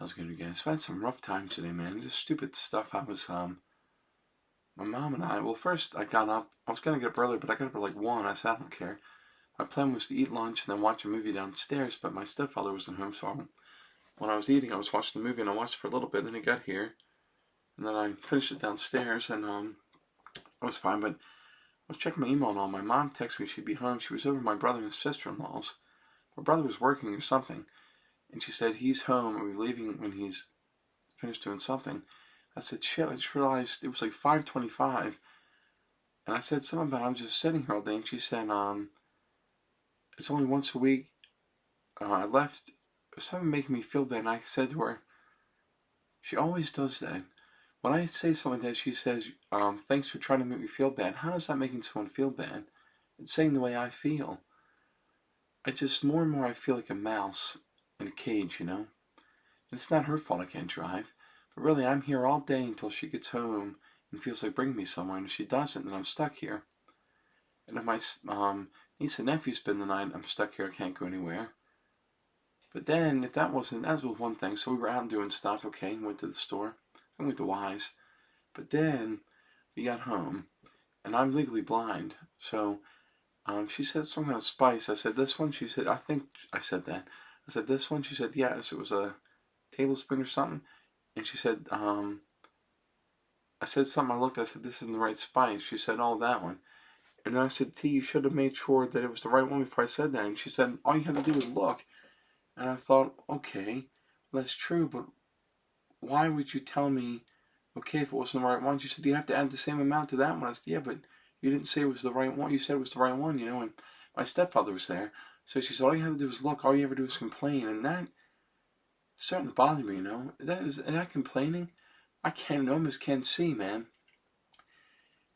How's it going, guys? I've had some rough times today, man. Just stupid stuff. My mom and I, well, first I got up. I was going to get up early, but I got up at like 1. I said, I don't care. My plan was to eat lunch and then watch a movie downstairs, but my stepfather wasn't home, so when I was eating, I was watching the movie, and I watched it for a little bit, then he got here, and then I finished it downstairs, and I was fine, but I was checking my email and all. My mom texted me she'd be home. She was over at my brother and sister-in-law's. My brother was working or something, and she said, he's home, and we're leaving when he's finished doing something. I said, shit, I just realized it was like 5:25, and I said something about I'm just sitting here all day, and she said, it's only once a week. I left, something making me feel bad, and I said to her, she always does that. When I say something like that, she says, thanks for trying to make me feel bad. How is that making someone feel bad? It's saying the way I feel. More and more I feel like a mouse in a cage, you know? And it's not her fault I can't drive. But really, I'm here all day until she gets home and feels like bringing me somewhere. And if she doesn't, then I'm stuck here. And if my niece and nephew spend the night, I'm stuck here, I can't go anywhere. But then, if that was one thing. So we were out doing stuff, okay, went to the store. I went to Wise. But then, we got home, and I'm legally blind. So, she said some kind of spice. I said, this one? She said, I think I said that. I said, this one? She said, yes, it was a tablespoon or something. And she said, I said something, I said, this isn't the right spice. She said, oh, that one. And then I said, T, you should have made sure that it was the right one before I said that. And she said, all you had to do was look. And I thought, okay, well, that's true, but why would you tell me, okay, if it wasn't the right one? She said, you have to add the same amount to that one. I said, yeah, but you didn't say it was the right one. You said it was the right one, you know, and my stepfather was there. So she said, all you have to do is look. All you ever do is complain. And that starting to bother me, you know. Is that complaining? I almost can't see, man.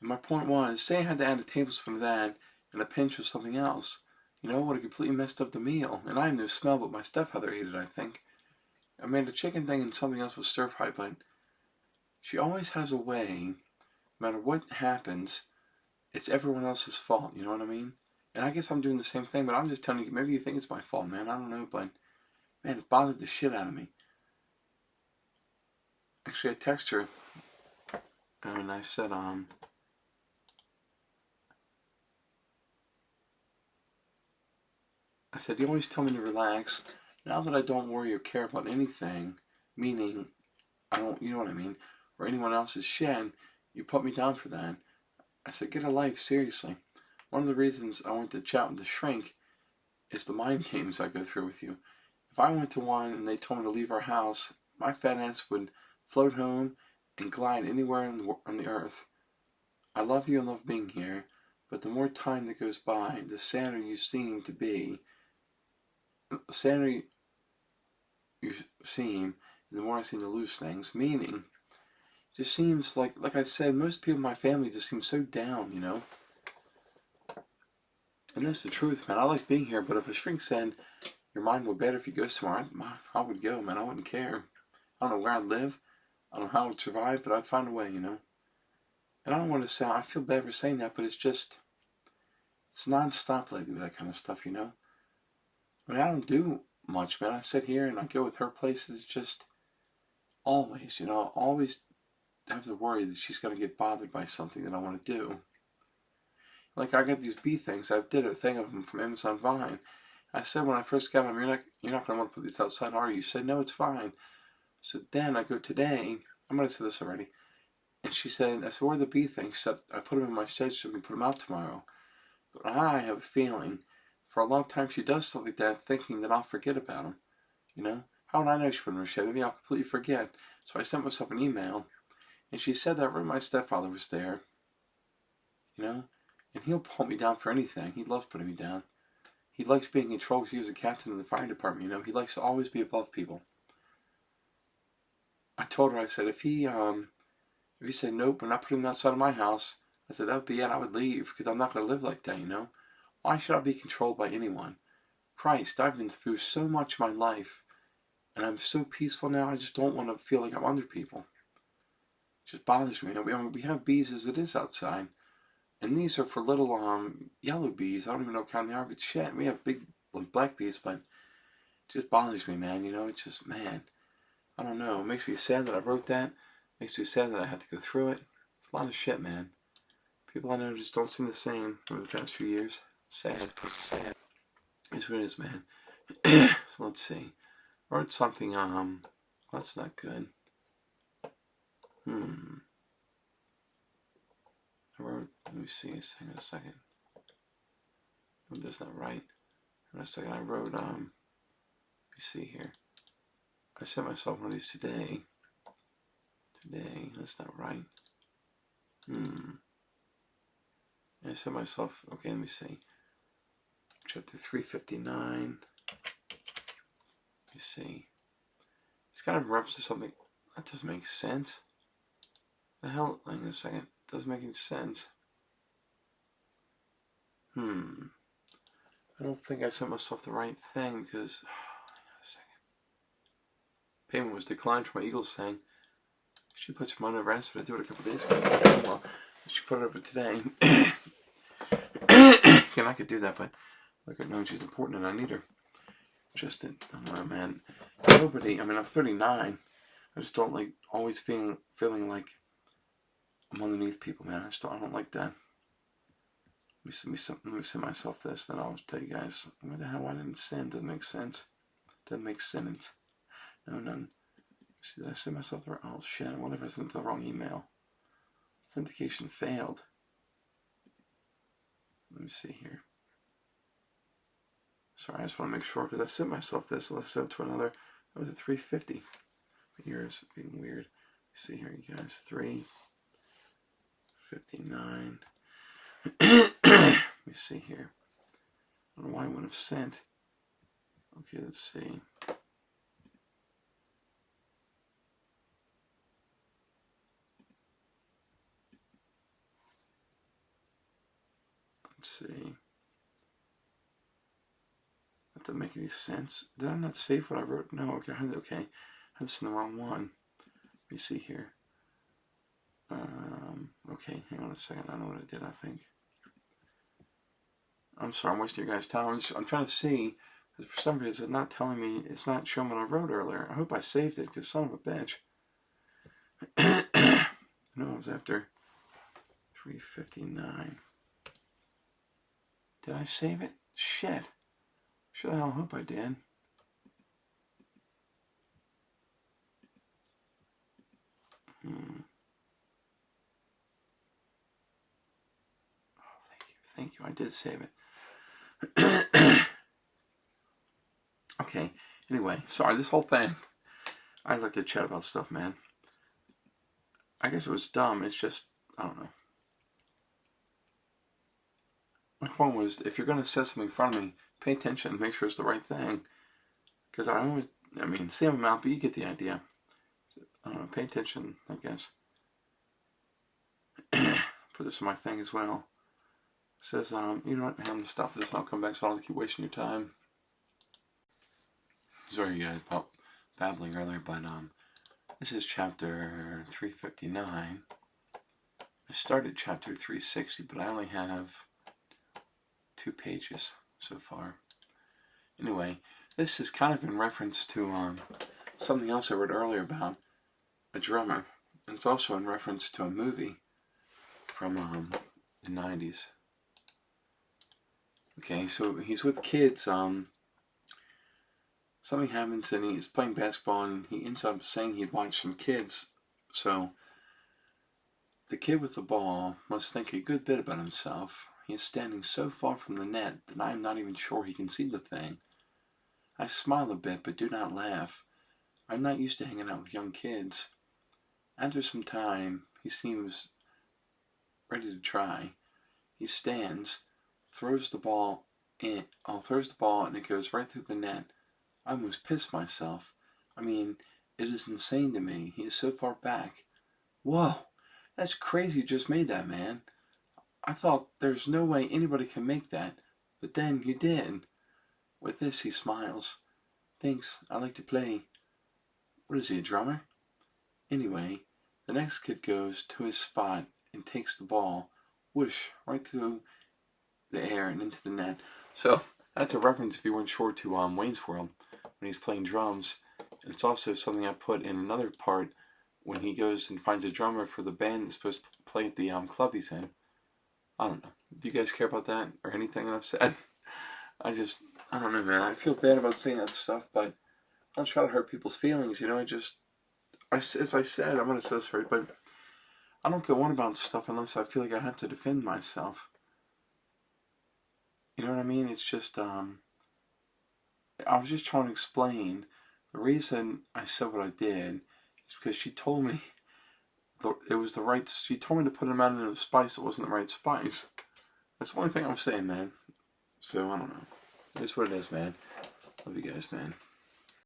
And my point was, say I had to add a tablespoon of that and a pinch of something else. You know, would have completely messed up the meal. And I had no smell, but my stepfather ate it, I think. I made a chicken thing and something else was stir fry, but she always has a way, no matter what happens, it's everyone else's fault, you know what I mean? And I guess I'm doing the same thing, but I'm just telling you, maybe you think it's my fault, man. I don't know, but man, it bothered the shit out of me. Actually, I texted her, and I said, you always tell me to relax. Now that I don't worry or care about anything, meaning, I don't, you know what I mean, or anyone else's shit, you put me down for that. I said, get a life, seriously. One of the reasons I went to chat with the shrink is the mind games I go through with you. If I went to one and they told me to leave our house, my fat ass would float home and glide anywhere on the earth. I love you and love being here, but the more time that goes by, the sadder you seem to be. The sadder you seem, the more I seem to lose things. Meaning, just seems like I said, most people in my family just seem so down, you know? And that's the truth, man. I like being here, but if a shrink said, your mind would be better if you go somewhere, I would go, man. I wouldn't care. I don't know where I'd live. I don't know how I would survive, but I'd find a way, you know? And I don't want to sound, I feel bad for saying that, but it's non-stop lately with that kind of stuff, you know? I mean, I don't do much, man. I sit here and I go with her places. It's just always, you know, always have to worry that she's going to get bothered by something that I want to do. Like, I got these bee things. I did a thing of them from Amazon Vine. I said when I first got them, you're not going to want to put these outside, are you? You said, no, it's fine. So then I go today, I might have said this already. And she said, I said, where are the bee things? She said, I put them in my shed so we can put them out tomorrow. But I have a feeling, for a long time she does stuff like that, thinking that I'll forget about them. You know? How would I know she put them in her shed? Maybe I'll completely forget. So I sent myself an email. And she said that my stepfather was there. You know? And he'll put me down for anything. He loves putting me down. He likes being in control because he was a captain in the fire department, you know? He likes to always be above people. I told her, I said, if he said, nope, we're not putting them outside of my house, I said, that would be it. I would leave because I'm not going to live like that, you know? Why should I be controlled by anyone? Christ, I've been through so much in my life. And I'm so peaceful now, I just don't want to feel like I'm under people. It just bothers me. We have bees as it is outside. And these are for little yellow bees. I don't even know what kind they are, but shit. We have big black bees, but it just bothers me, man. You know, it's just, man. I don't know. It makes me sad that I wrote that. It makes me sad that I had to go through it. It's a lot of shit, man. People I know just don't seem the same over the past few years. Sad. Sad. It's what it is, man. So let's see. I wrote something, that's not good. I wrote, let me see, hang on a second. That's not right. Hang on a second, I wrote, let me see here. I sent myself one of these today. That's not right. I sent myself, okay, let me see. Chapter 359. Let me see. It's kind of a reference to something that doesn't make sense. The hell? Hang on a second. It doesn't make any sense. I don't think I sent myself the right thing because. Hang on a second. Payment was declined for my Eagles thing. She put some money over asked me to do it a couple days ago. Well, she put it over today. And I could do that, but look at knowing she's important and I need her. Just that, I don't know, man. Nobody, I mean, I'm 39. I just don't like always feeling like I'm underneath people, man. I don't like that. Let me send myself this, then I'll tell you guys. What the hell? Why didn't it send? Doesn't make sense. Doesn't make sense. No, none. See, did I send myself the wrong? Oh shit! What if I sent the wrong email? Authentication failed. Let me see here. Sorry, I just want to make sure because I sent myself this. So let's send it to another. That was at 350. Here's being weird. See here, you guys. 359. Let me see here. I don't know why I wouldn't have sent. Okay, let's see. Let's see. That doesn't make any sense. Did I not save what I wrote? No, okay. Okay. I had this in the wrong one. Let me see here. Okay, hang on a second. I know what I did, I think. I'm sorry, I'm wasting your guys' time. I'm trying to see, because for some reason it's not telling me, it's not showing what I wrote earlier. I hope I saved it, because son of a bitch. No, it was after 359. Did I save it? Shit. Sure the hell hope I did. Oh, thank you. I did save it. Okay. Anyway, sorry. This whole thing. I like to chat about stuff, man. I guess it was dumb. It's just I don't know. My point was, if you're gonna set something in front of me, pay attention and make sure it's the right thing. Because I mean, same amount, but you get the idea. I don't know. Pay attention, I guess. Put this in my thing as well. It says, you know what? I'm gonna stop this and I'll come back so I don't keep wasting your time. Sorry, guys, about babbling earlier, but this is chapter 359. I started chapter 360, but I only have 2 pages so far. Anyway, this is kind of in reference to something else I read earlier about a drummer, and it's also in reference to a movie from the 90s. Okay, so he's with kids. Something happens and he's playing basketball and he ends up saying he'd watch some kids. So the kid with the ball must think a good bit about himself. He is standing so far from the net that I am not even sure he can see the thing. I smile a bit but do not laugh. I'm not used to hanging out with young kids. After some time, he seems ready to try. He stands, throws the ball and it goes right through the net. I almost pissed myself. I mean, it is insane to me. He is so far back. Whoa, that's crazy you just made that, man. I thought there's no way anybody can make that, but then you did. With this, he smiles. Thanks, I like to play. What is he, a drummer? Anyway, the next kid goes to his spot and takes the ball, whoosh, right through the air and into the net. So, that's a reference, if you weren't sure, to Wayne's World. When he's playing drums, It's also something I put in another part when he goes and finds a drummer for the band that's supposed to play at the club he's in. I don't know. Do you guys care about that or anything that I've said? I don't know, man. I feel bad about saying that stuff, but I don't try to hurt people's feelings, you know. As I said, I'm gonna say this right, but I don't go on about stuff unless I feel like I have to defend myself. You know what I mean? It's just, I was just trying to explain the reason I said what I did is because she told me it was the right. She told me to put him out in a spice that wasn't the right spice. That's the only thing I'm saying, man. So I don't know. It's what it is, man. Love you guys, man.